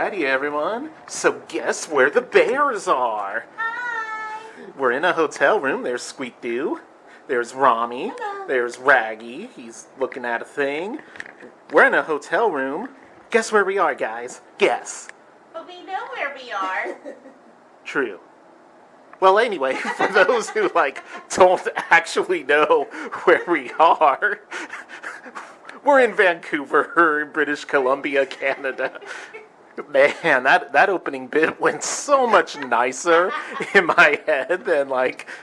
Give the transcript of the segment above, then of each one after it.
Alrighty, everyone. So guess where the bears are? Hi! We're in a hotel room. There's Squeak. There's Rommy. Hello. There's Raggy. He's looking at a thing. We're in a hotel room. Guess where we are, guys? Guess. But we know where we are. True. Well, anyway, for those who, don't actually know where we are, we're in Vancouver, British Columbia, Canada. Man, that opening bit went so much nicer in my head than,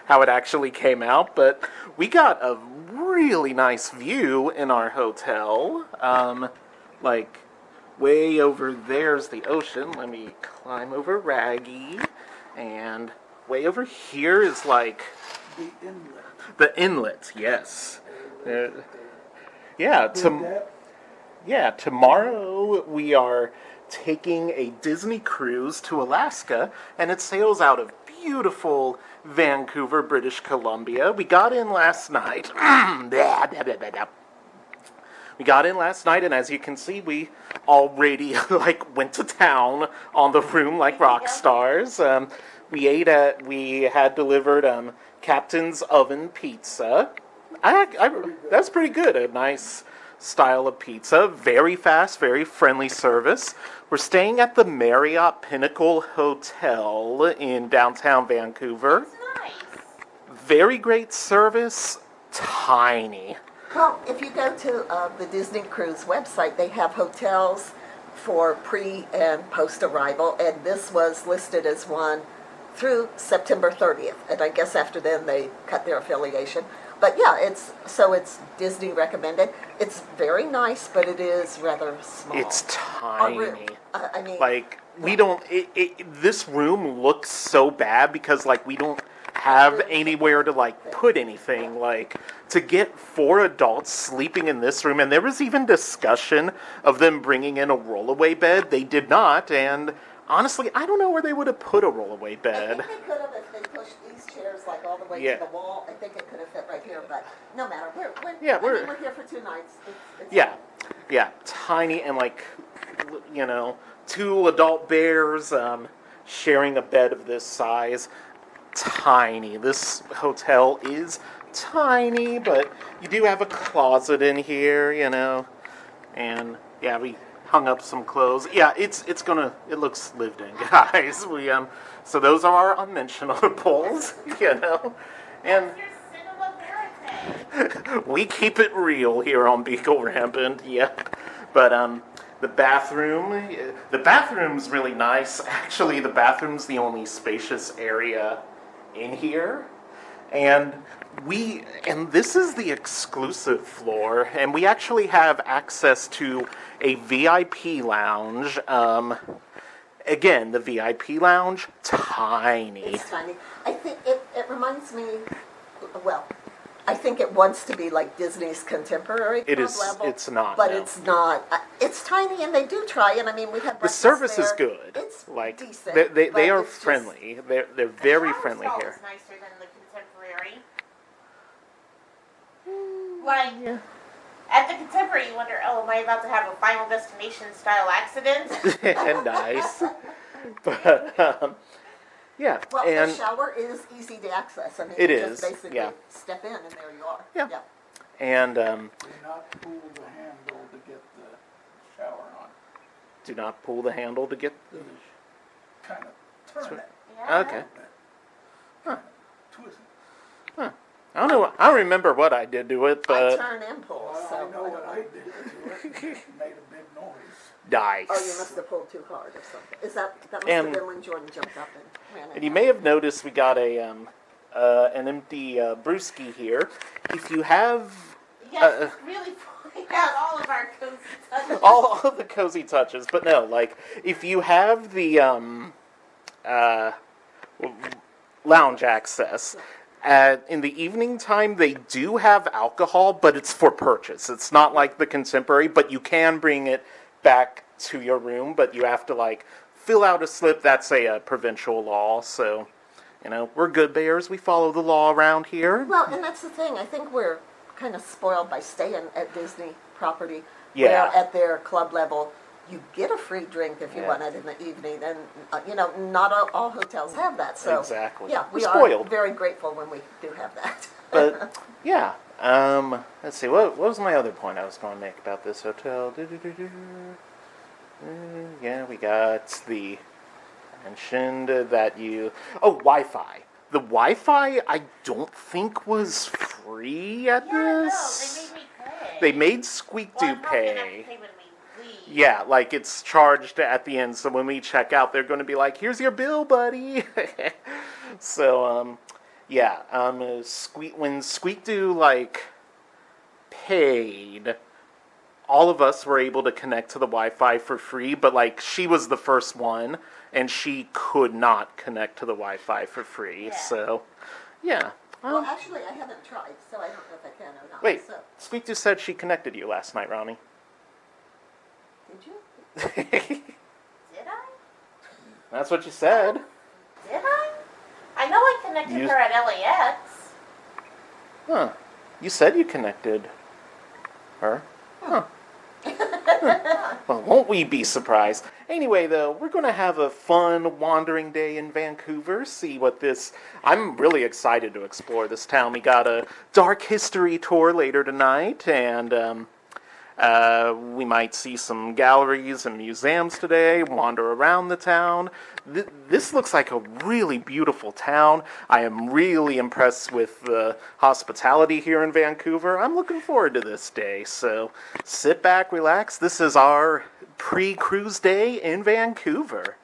how it actually came out. But we got a really nice view in our hotel. Way over there's the ocean. Let me climb over Raggy. And way over here is, The inlet. the inlet, yes. Tomorrow we are taking a Disney cruise to Alaska, and it sails out of beautiful Vancouver, British Columbia. We got in last night. We got in last night, and as you can see, we already, went to town on the room like rock stars. We had delivered Captain's Oven Pizza. That's pretty good. A nice style of pizza. Very fast, very friendly service. We're staying at the Marriott Pinnacle Hotel in downtown Vancouver. It's nice. Very great service. Tiny. Well, if you go to the Disney Cruise website, they have hotels for pre- and post-arrival, and this was listed as one through September 30th, and I guess after then they cut their affiliation. But yeah, it's Disney recommended. It's very nice, but it is rather small. It's tiny. We don't. This room looks so bad because we don't have anywhere to put anything. To get 4 adults sleeping in this room, and there was even discussion of them bringing in a rollaway bed. They did not, and honestly, I don't know where they would have put a rollaway bed. I think they could have if they pushed these chairs all the way to the wall. I think it could have fit right here, but no matter. We're here for 2 nights. Yeah, tiny and 2 adult bears sharing a bed of this size. Tiny. This hotel is tiny, but you do have a closet in here, and we hung up some clothes. Yeah, it looks lived in, guys. So those are our unmentionables, and Your cinema verite. we keep it real here on Beagle Rampant, yep. But the bathroom's really nice. Actually, the bathroom's the only spacious area in here, and this is the exclusive floor, and we actually have access to a VIP lounge. Again, the VIP lounge, tiny. It's tiny. I think it reminds me, well, I think it wants to be like Disney's Contemporary It Club is. level. It's not. But no. it's not. It's tiny, and they do try. And I mean, we have The service there. is good. It's decent. They but are it's friendly. They're very The shower friendly stall here. is nicer than the Contemporary. Yeah. At the Contemporary, you wonder, am I about to have a Final Destination style accident? Nice. But yeah, Well, and the shower is easy to access. I mean, It you is, just basically yeah. step in, and there you are. Yeah. and Do not pull the handle to get the shower on. do not pull the handle to get. Just kind of turn it. Yeah. Okay. Twist it. I don't know. I don't remember what I did to it, I but turn and pull. Well, So I know what I did to it. It made a big noise. nice. Oh, you must have pulled too hard or something. That must And- have been when Jordan jumped up and ran it. And you may have noticed we got an empty brewski here. If you have Yes, really point out all of our cozy touches. all of the cozy touches, but no, if you have the lounge access. In the evening time, they do have alcohol, but it's for purchase. It's not like the Contemporary, but you can bring it back to your room, but you have to, fill out a slip. That's a provincial law, so, we're good bears. We follow the law around here. Well, and that's the thing. I think we're kind of spoiled by staying at Disney property. Yeah. Where at their club level, you get a free drink if you Yeah. want it in the evening, and not all hotels have that. So Exactly. yeah, We're we spoiled. are very grateful when we do have that. But yeah, let's see. What was my other point I was going to make about this hotel? Yeah, we got the mentioned that you. Oh, Wi-Fi. The Wi-Fi I don't think was free at Yeah, this. no, they made me pay. They made Squeak Well, do I'm probably gonna have pay. to pay when we leave. Yeah, like it's charged at the end, so when we check out, they're going to be like, "Here's your bill, buddy." So, yeah, when Squeak do like paid, all of us were able to connect to the Wi-Fi for free, but like she was the first one, and she could not connect to the Wi-Fi for free. Yeah. So, yeah. Well, actually, I haven't tried, so I don't know if I can or not. Wait, So, Squeak just said she connected you last night, Rommy. did you? Did I? That's what you said. Did I? I know I connected You- her at LAX. Huh. You said you connected her. Huh. Well, won't we be surprised? Anyway, though, we're going to have a fun wandering day in Vancouver. See what this... I'm really excited to explore this town. We got a dark history tour later tonight, and we might see some galleries and museums today, wander around the town. This looks like a really beautiful town. I am really impressed with the hospitality here in Vancouver. I'm looking forward to this day. So sit back, relax. This is our pre-cruise day in Vancouver.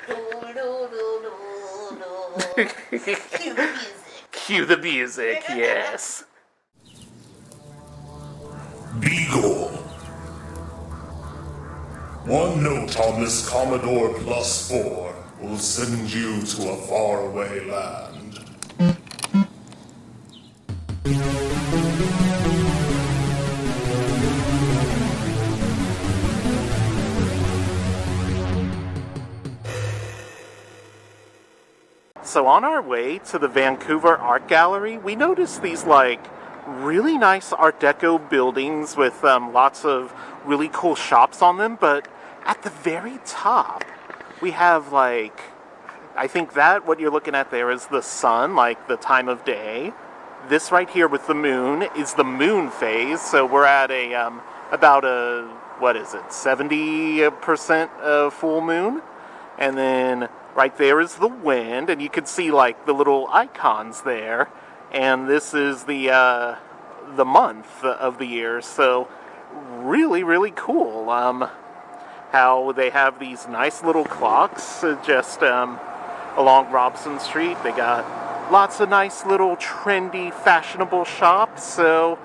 Cue the music. Cue the music, yes. Beagle. One note on this Commodore Plus 4 will send you to a faraway land. So on our way to the Vancouver Art Gallery, we noticed these like really nice Art Deco buildings with lots of really cool shops on them, but at the very top we have like, I think that what you're looking at there is the sun, like the time of day. This right here with the moon is the moon phase, so we're at a about a, what is it, 70% full moon, and then right there is the wind, and you can see like the little icons there. And this is the month of the year, so really, really cool. How they have these nice little clocks just along Robson Street. They got lots of nice little trendy, fashionable shops. So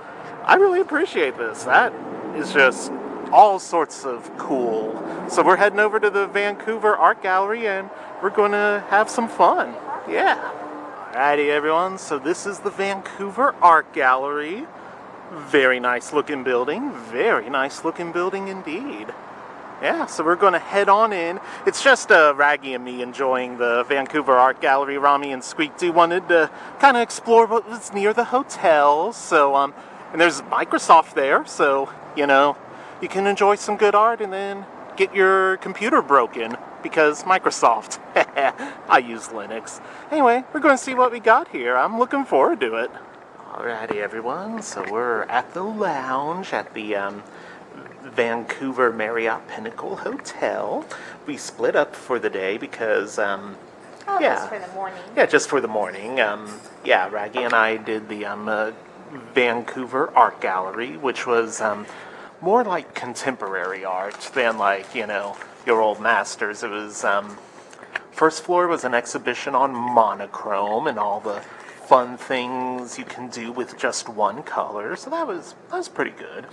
I really appreciate this. That is just all sorts of cool. So we're heading over to the Vancouver Art Gallery and we're going to have some fun. Yeah. Alrighty, everyone. So this is the Vancouver Art Gallery. Very nice looking building. Very nice looking building indeed. Yeah, so we're going to head on in. It's just Raggy and me enjoying the Vancouver Art Gallery. Rommy and Squeak wanted to kind of explore what was near the hotel. So, and there's Microsoft there, so, you know, you can enjoy some good art and then get your computer broken because Microsoft. I use Linux. Anyway, we're going to see what we got here. I'm looking forward to it. Alrighty, everyone. So we're at the lounge at the Vancouver Marriott Pinnacle Hotel. We split up for the day because, Just for the morning. yeah, just for the morning. Yeah, Raggy and I did the Vancouver Art Gallery, which was more like contemporary art than like, you know, your old masters. It was, first floor was an exhibition on monochrome and all the fun things you can do with just one color. So that was pretty good.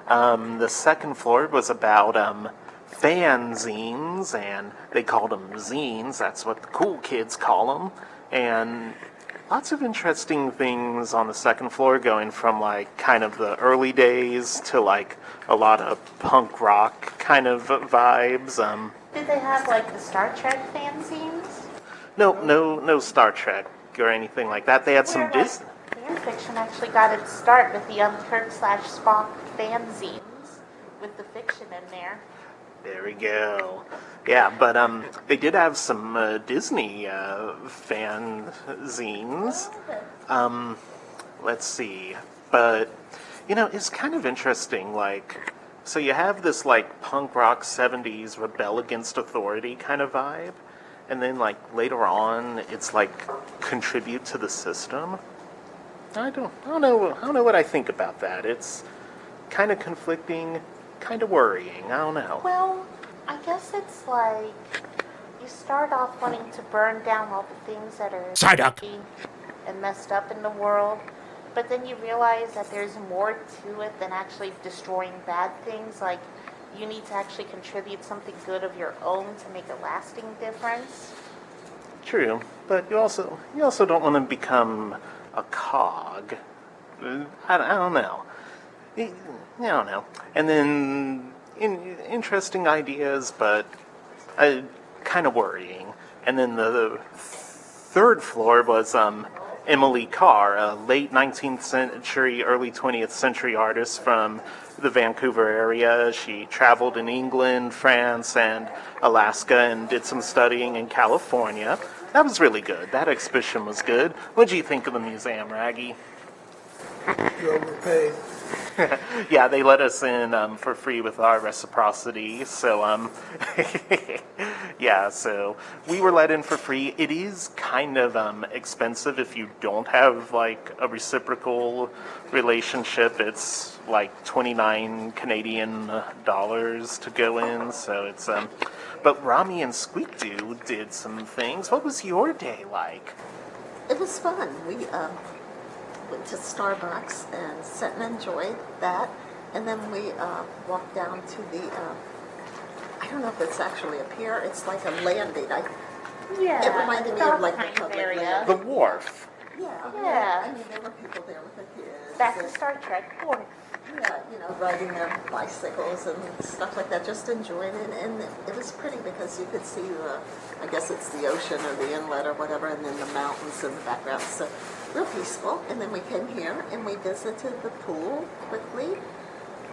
The second floor was about fanzines, and they called them zines. That's what the cool kids call them. And lots of interesting things on the second floor, going from like kind of the early days to like a lot of punk rock kind of vibes. Did they have like the Star Trek fanzines? No Star Trek or anything like that. They had some Where, like, Disney. fan fiction actually got its start with the Kirk/Spock fanzines with the fiction in there. There we go. Yeah, but they did have some Disney fanzines. Let's see. But it's kind of interesting. Like, so you have this like punk rock '70s rebel against authority kind of vibe, and then like later on, it's like contribute to the system. I don't know what I think about that. It's kind of conflicting, kind of worrying. I don't know. Well, I guess it's like you start off wanting to burn down all the things that are dirty and messed up in the world, but then you realize that there's more to it than actually destroying bad things. Like, you need to actually contribute something good of your own to make a lasting difference. True, but you also don't want to become a cog. I don't know. I don't know. And then interesting ideas, but kind of worrying. And then the third floor was Emily Carr, a late 19th century, early 20th century artist from the Vancouver area. She traveled in England, France, and Alaska, and did some studying in California. That was really good. That exhibition was good. What did you think of the museum, Raggy? You overpaid. Yeah, they let us in for free with our reciprocity. So, yeah, so we were let in for free. It is kind of expensive if you don't have like a reciprocal relationship. It's like 29 Canadian dollars to go in. So it's but Rommy and Squeak did some things. What was your day like? It was fun. We went to Starbucks and sat and enjoyed that. And then we walked down to the, I don't know if it's actually a pier. It's like a landing. Yeah. It reminded me of like the kind of public area. landing. The wharf. Yeah. I mean, there were people there with their kids. Back to and, Star Trek. Or yeah, riding their bicycles and stuff like that. Just enjoying it. And it was pretty because you could see I guess it's the ocean or the inlet or whatever, and then the mountains in the background. So real peaceful. And then we came here and we visited the pool quickly.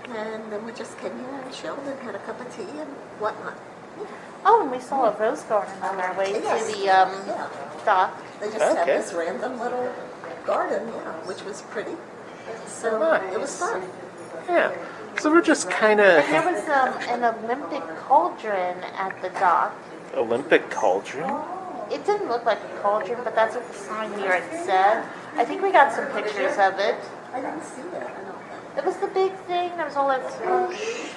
And then we just came here and chilled and had a cup of tea and whatnot. Yeah. Oh, and we saw a rose garden on our way Yes. to the Yeah. dock. They just had Okay. this random little garden, which was pretty. So Nice. it was fun. Yeah. So we're just kind And of there was an Olympic cauldron at the dock. Olympic cauldron. It didn't look like a cauldron, but that's what the sign near it said. I think we got some pictures of it. I didn't see that. I don't think. It was the big thing. There was all that swoosh.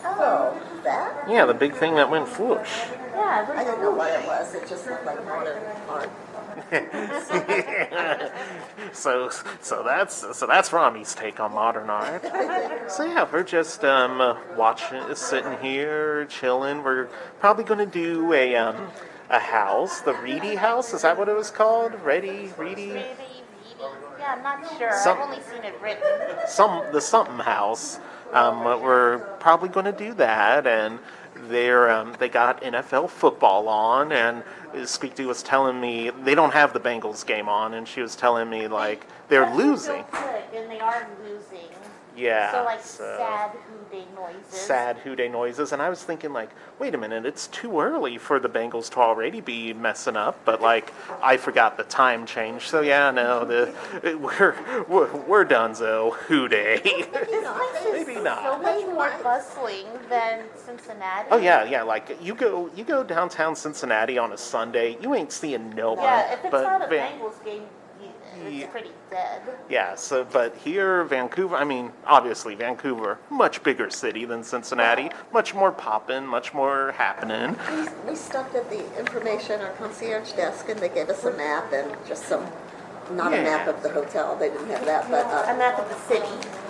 Oh, that? Yeah, the big thing that went whoosh. Yeah, it I was didn't know what it was. It just looked like modern art. So that's Rommy's take on modern art. So yeah, we're just watching, sitting here, chilling. We're probably going to do a house, the Roedde House. Is that what it was called? Reedy. Yeah, I'm not sure. Some- I've only seen it written. The something house. We're probably going to do that, and they got NFL football on, and Squeak was telling me they don't have the Bengals game on, and she was telling me like they're losing. And they are losing. Yeah. So like sad hooting noises. Sad hooday noises, and I was thinking like, wait a minute, it's too early for the Bengals to already be messing up, but like I forgot the time change, so yeah, no, we're donezo hooday. Maybe So not. much more bustling than Cincinnati. Oh yeah, like you go downtown Cincinnati on a Sunday, you ain't seeing nobody. Yeah, if it's but not a Bengals game, it's Yeah. pretty dead. Yeah, so, but here, Vancouver, I mean, obviously Vancouver, much bigger city than Cincinnati, much more poppin', much more happening. We stopped at the information or concierge desk and they gave us a map and just not a map of the hotel. They didn't have that, but A map of the city.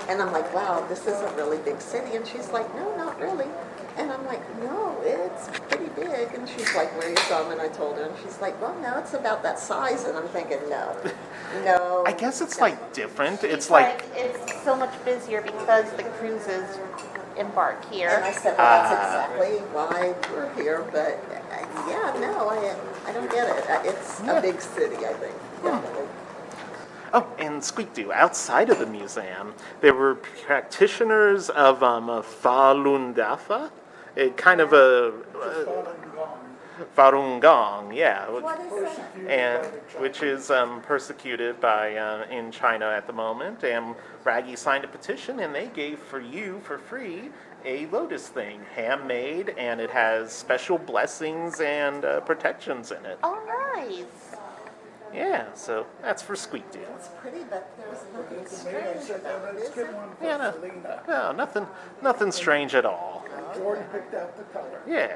and I'm like, wow, this is a really big city. And she's like, no, not really. And I'm like, no, it's pretty big. And she's like, where are you from? And I told her, and she's like, well, no, it's about that size. And I'm thinking, no. I guess it's no. like different. It's like, it's so much busier because the cruises embark And I here. said, well, that's exactly why we're here. But I don't get it. It's a big city, I think. Definitely. oh, and Squeak outside of the museum, there were practitioners of Falun Dafa, kind of a Falun Gong. Falun Gong, yeah, What is that? and which is persecuted by in China at the moment. And Raggy signed a petition, and they gave for you for free a lotus thing, handmade, and it has special blessings and protections in it. Oh, nice. Yeah, so that's for Squeak Dude. It's pretty, but there's nothing I strange said, about it, let's is get it? one for Yeah, Selena. no, nothing strange at all. Jordan picked out the color. Yeah.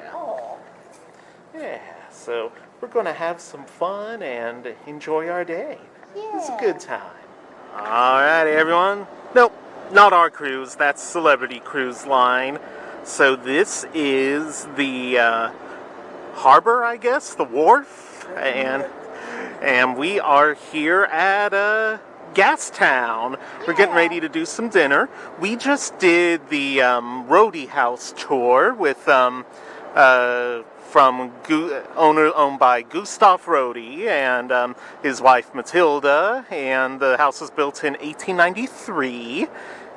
Yeah, so we're going to have some fun and enjoy our day. It's a good time. All right, everyone. Nope, not our cruise. That's Celebrity Cruise Line. So this is the harbor, I guess, the wharf, and we are here at Gastown. We're getting ready to do some dinner. We just did the Roedde House tour with owned by Gustav Roedde and his wife Matilda, and the house was built in 1893.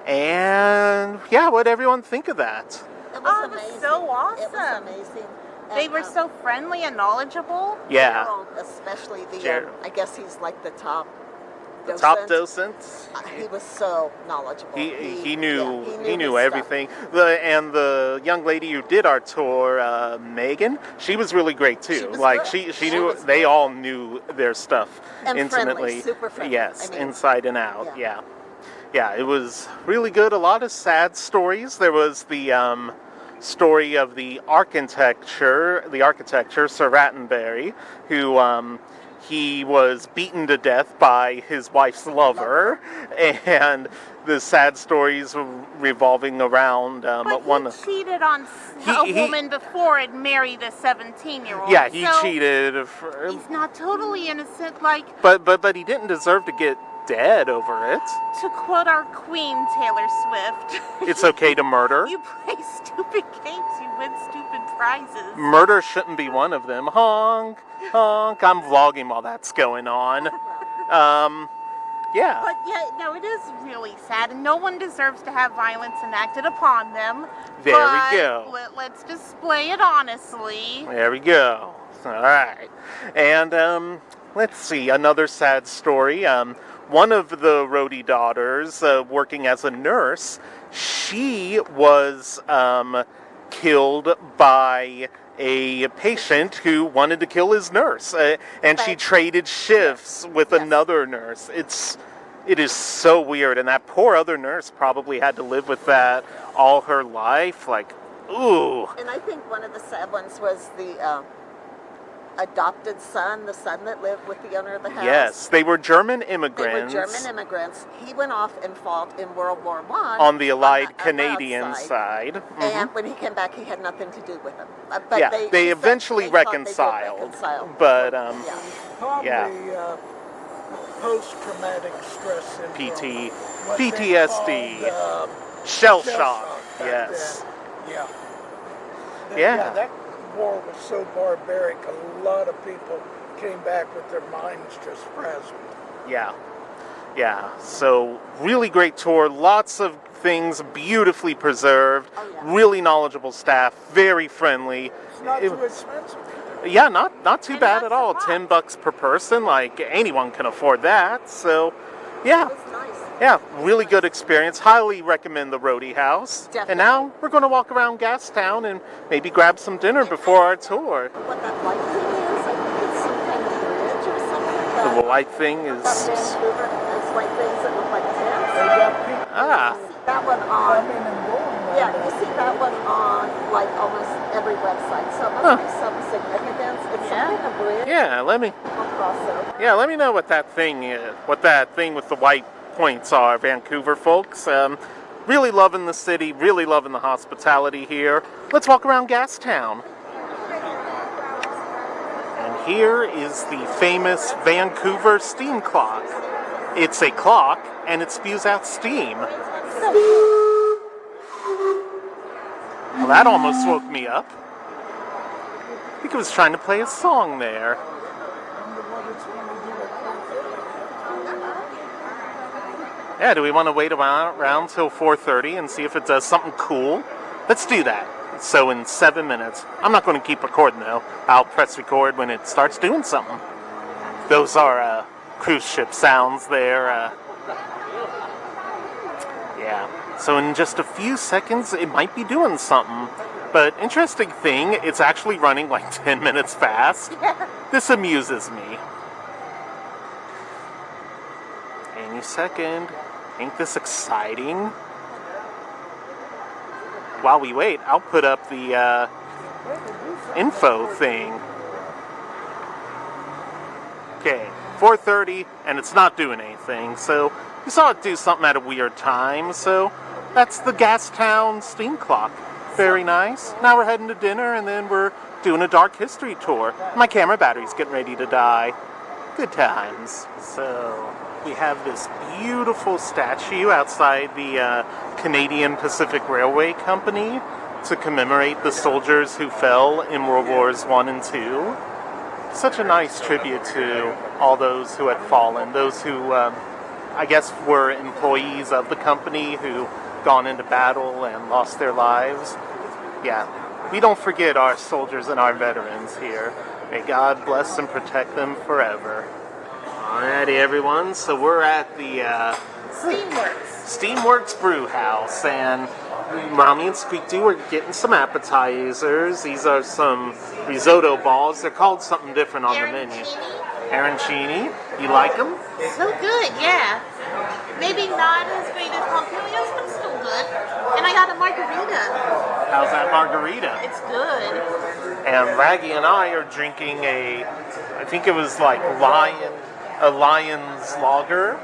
And yeah, what'd everyone think of that? It was Oh, it was amazing. so It awesome. was amazing. They And, were so friendly and knowledgeable. Yeah, Gerald, especially Gerald. I guess he's like the top the docent. top docent. He was so knowledgeable. He knew yeah, he knew his everything. And the young lady who did our tour, Megan, she was really great too. She was Like good. she She knew was they good. all knew their stuff And intimately. friendly, super friendly. Yes, I mean, inside and out. yeah. Yeah, it was really good. A lot of sad stories. There was the story of the architecture, Sir Rattenbury, who he was beaten to death by his wife's lover, and the sad stories revolving around But one. he cheated on He- a woman before and married a 17-year-old. Yeah, he so cheated, He's not totally innocent. Like, but he didn't deserve to get dead over it. to quote our queen, Taylor Swift, It's okay to murder. you play stupid games, you win stupid prizes. Murder shouldn't be one of them. Honk, honk. I'm vlogging while that's going on. Yeah. But yeah, no, it is really sad, and no one deserves to have violence enacted upon them. There we but go. Let's display it honestly. There we go. All right. And let's see, another sad story. One of the Roedde daughters, working as a nurse, she was killed by a patient who wanted to kill his nurse, and she But- traded shifts with Yes. another nurse. It is so weird, and that poor other nurse probably had to live with that all her life. Like, ooh. And I think one of the sad ones was the adopted son, the son that lived with the owner of the house. Yes, they were German They were immigrants. German immigrants. He went off and fought in World War I. On the Allied Allied Canadian side. side. And when he came back, he had nothing to do with him. But Yeah, they they eventually thought they did reconciled. reconcile. But, yeah. Probably Yeah. Post-traumatic stress syndrome. PT, What they PTSD, called, shell shell shock. back Yes. then. Yeah. Yeah. That war was so barbaric. A lot of people came back with their minds just frazzled. Yeah. So, really great tour. Lots of things beautifully preserved. Oh, yeah. Really knowledgeable staff. Very friendly. It's not It- too expensive either. Yeah, not too And bad lots at all. of fun. $10 per person. Like, anyone can afford that. So, yeah. It was nice. Yeah, really good experience. Highly recommend the Roedde House. Definitely. And now we're going to walk around Gastown and maybe grab some dinner before our tour. What that white thing is, I think it's some kind of bridge or something. The white thing is... Vancouver has white things that look like They tents. got people Ah, That one on, coming and going. yeah, you see that one on like almost every website. So it must be some significance. It's some kind of bridge. yeah, let me Across it. know what that thing is, what that thing with the white points are, Vancouver folks. Really loving the city, really loving the hospitality here. Let's walk around Gastown. And here is the famous Vancouver steam clock. It's a clock, and it spews out steam. Well, that almost woke me up. I think it was trying to play a song there. Yeah, do we want to wait around till 4:30 and see if it does something cool? Let's do that. So in 7 minutes, I'm not going to keep recording though. I'll press record when it starts doing something. Those are cruise ship sounds there. Yeah. So in just a few seconds, it might be doing something. But interesting thing, it's actually running like 10 minutes fast. This amuses me. Any second. Ain't this exciting? While we wait, I'll put up the info thing. Okay, 4:30, and it's not doing anything. So we saw it do something at a weird time. So that's the Gastown steam clock. Very nice. Now we're heading to dinner, and then we're doing a dark history tour. My camera battery's getting ready to die. Good times. So we have this beautiful statue outside the Canadian Pacific Railway Company to commemorate the soldiers who fell in World Wars I and II. Such a nice tribute to all those who had fallen, those who, I guess, were employees of the company who gone into battle and lost their lives. Yeah, we don't forget our soldiers and our veterans here. May God bless and protect them forever. Alrighty, everyone. So we're at the Steamworks Brew House, and Rommy and Squeak are getting some appetizers. These are some risotto balls. They're called something different on the menu. Arancini. You like them? So good, yeah. Maybe not as great as Pompilios, but still good. And I got a margarita. How's that margarita? It's good. And Raggy and I are drinking I think it was like a Lion's Lager.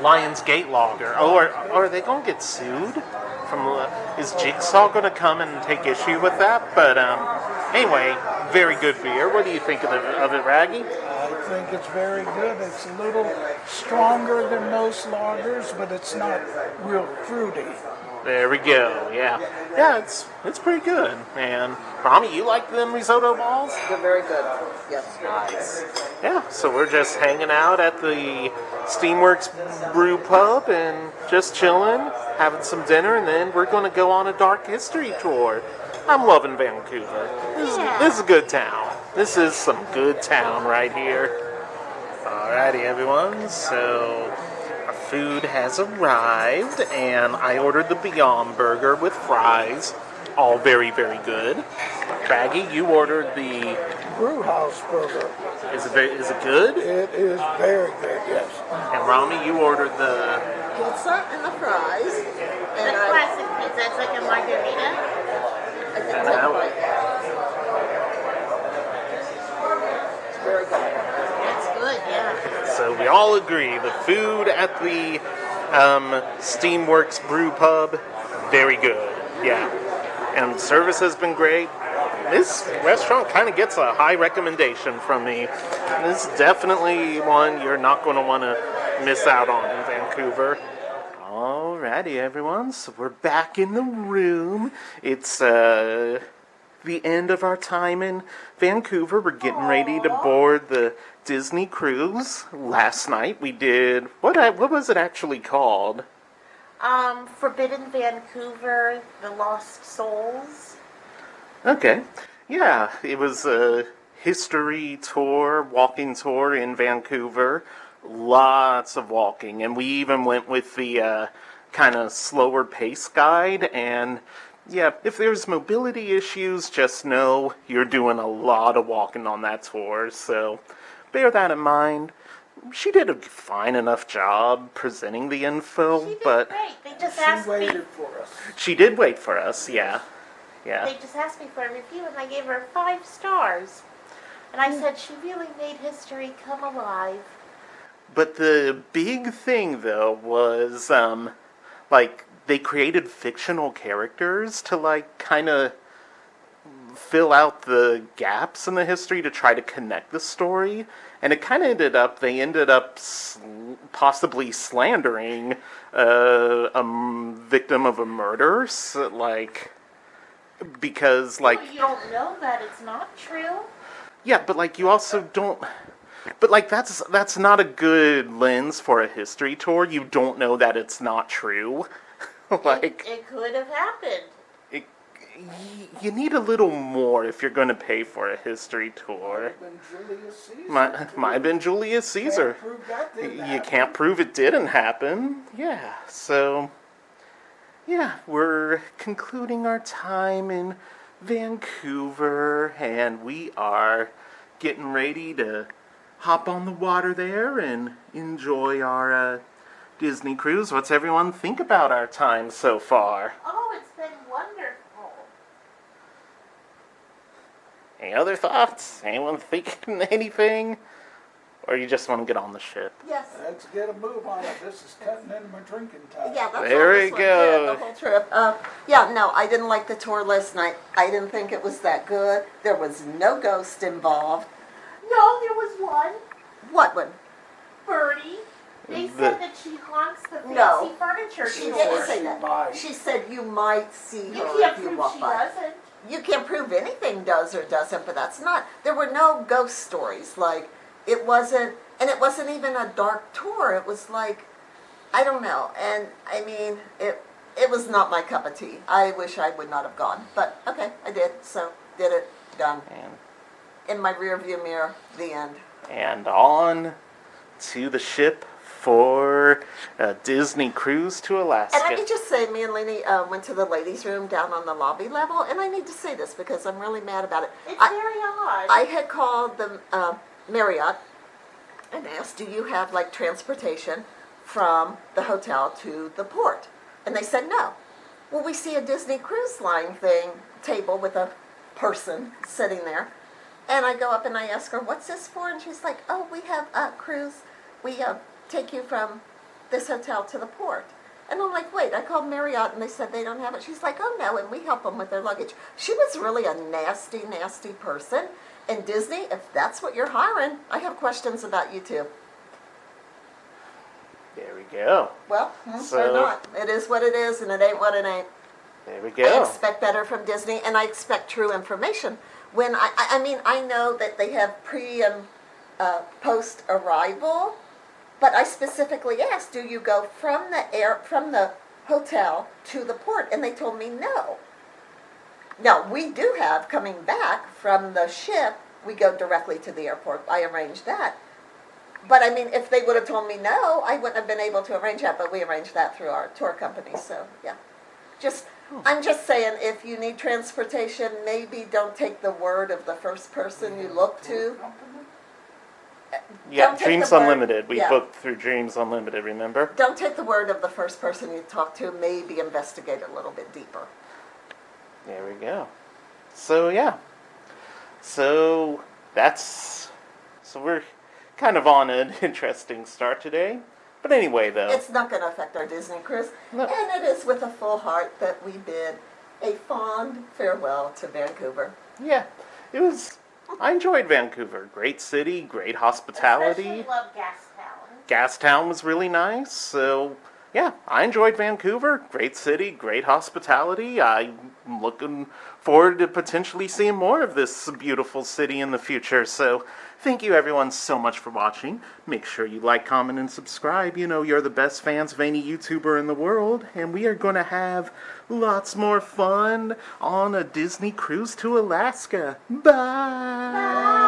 Lion's Gate Lager. Oh, are they going to get sued? Is Jigsaw going to come and take issue with that? But anyway, very good beer. What do you think of it, Raggy? I think it's very good. It's a little stronger than most lagers, but it's not real fruity. There we go. Yeah, it's pretty good. And Rommy, you like them risotto balls? They're very good. Yes. Nice. Yeah. So we're just hanging out at the Steamworks Brew Pub and just chilling, having some dinner, and then we're going to go on a dark history tour. I'm loving Vancouver. This is a good town. This is some good town right here. Alrighty, everyone. So our food has arrived, and I ordered the Beyond Burger with fries. All very, very good. Baggy, you ordered the Brew House burger. Is it good? It is very good, yes. And Rommy, you ordered the Pizza and the fries. The classic pizza, it's like a margarita. I think that's right. It's very good. It's good, yeah. So we all agree the food at the Steamworks Brew Pub, very good. Yeah. And service has been great. This restaurant kind of gets a high recommendation from me. This is definitely one you're not going to want to miss out on in Vancouver. Alrighty, everyone. So we're back in the room. It's the end of our time in Vancouver. We're getting ready to board the Disney cruise. Last night we did what was it actually called? Forbidden Vancouver, The Lost Souls. Okay. Yeah, it was a history tour, walking tour in Vancouver. Lots of walking, and we even went with the kind of slower pace guide. And yeah, if there's mobility issues, just know you're doing a lot of walking on that tour, so bear that in mind. She did a fine enough job presenting the info, She did but great. They just asked She me. waited for us. she did wait for us, yeah. They just asked me for a review, and I gave her 5 stars. And I said she really made history come alive. But the big thing, though, was, like, they created fictional characters to, like, kind of fill out the gaps in the history to try to connect the story. And it kind of they ended up possibly slandering a victim of a murder, so, like, because, like... Well, you don't know that it's not true. Yeah, but, like, you also don't... But, like, that's not a good lens for a history tour. You don't know that it's not true. Like, it could have happened. it, you need a little more if you're going to pay for a history tour. Might have been Julius Caesar. Might have been Julius Caesar. Can't prove that didn't You happen. can't prove it didn't happen. Yeah, so, yeah, we're concluding our time in Vancouver, and we are getting ready to hop on the water there and enjoy our Disney cruise. What's everyone think about our time so far? Oh, it's been wonderful. Any other thoughts? Anyone thinking anything? Or you just want to get on the ship? Yes. Let's get a move on it. This is cutting into my drinking time. Yeah, that's There all we this one go. did, the whole trip. Yeah, no, I didn't like the tour last night. I didn't think it was that good. There was no ghost involved. No, there was one. What one? Birdie. They said that she haunts the fancy No. furniture She store. didn't say that. Might. She said you might see You her can't if you prove walk she by. doesn't. You can't prove anything does or doesn't, but that's not. There were no ghost stories. Like, it wasn't, and it wasn't even a dark tour. It was like, I don't know. And I mean, it was not my cup of tea. I wish I would not have gone. But okay, I did. So, did it. Done. And In my rear view mirror, the end. and on to the ship for a Disney cruise to Alaska. And let me just say, me and Lainey went to the ladies' room down on the lobby level, and I need to say this because I'm really mad about it. It's I, very odd. I had called the Marriott and asked, do you have like transportation from the hotel to the port? And they said no. Well, we see a Disney Cruise Line table with a person sitting there. And I go up and I ask her, what's this for? And she's like, oh, we have a cruise. We take you from this hotel to the port. And I'm like, wait, I called Marriott and they said they don't have it. She's like, oh no, and we help them with their luggage. She was really a nasty, nasty person. And Disney, if that's what you're hiring, I have questions about you too. There we go. Well, So- or not. It is what it is and it ain't what it ain't. There we I go. expect better from Disney, and I expect true information. When I mean, I know that they have pre and post arrival, but I specifically asked, do you go from the hotel to the port? And they told me no. Now we do have coming back from the ship. We go directly to the airport. I arranged that. But I mean, if they would have told me no, I wouldn't have been able to arrange that. But we arranged that through our tour company. So yeah, I'm just saying, if you need transportation, maybe don't take the word of the first person you look to. Yeah, Don't take Dreams the word- Unlimited. We yeah. booked through Dreams Unlimited, remember? Don't take the word of the first person you talk to. Maybe investigate a little bit deeper. There we go. So, yeah. So, we're kind of on an interesting start today. But anyway, though. It's not going to affect our Disney cruise. No. And it is with a full heart that we bid a fond farewell to Vancouver. Yeah, I enjoyed Vancouver. Great city, great hospitality. Especially love Gastown. Gastown was really nice. So, yeah, I enjoyed Vancouver. Great city, great hospitality. I'm looking forward to potentially seeing more of this beautiful city in the future. So, thank you everyone so much for watching. Make sure you like, comment, and subscribe. You know you're the best fans of any YouTuber in the world. And we are going to have lots more fun on a Disney cruise to Alaska. Bye! Bye.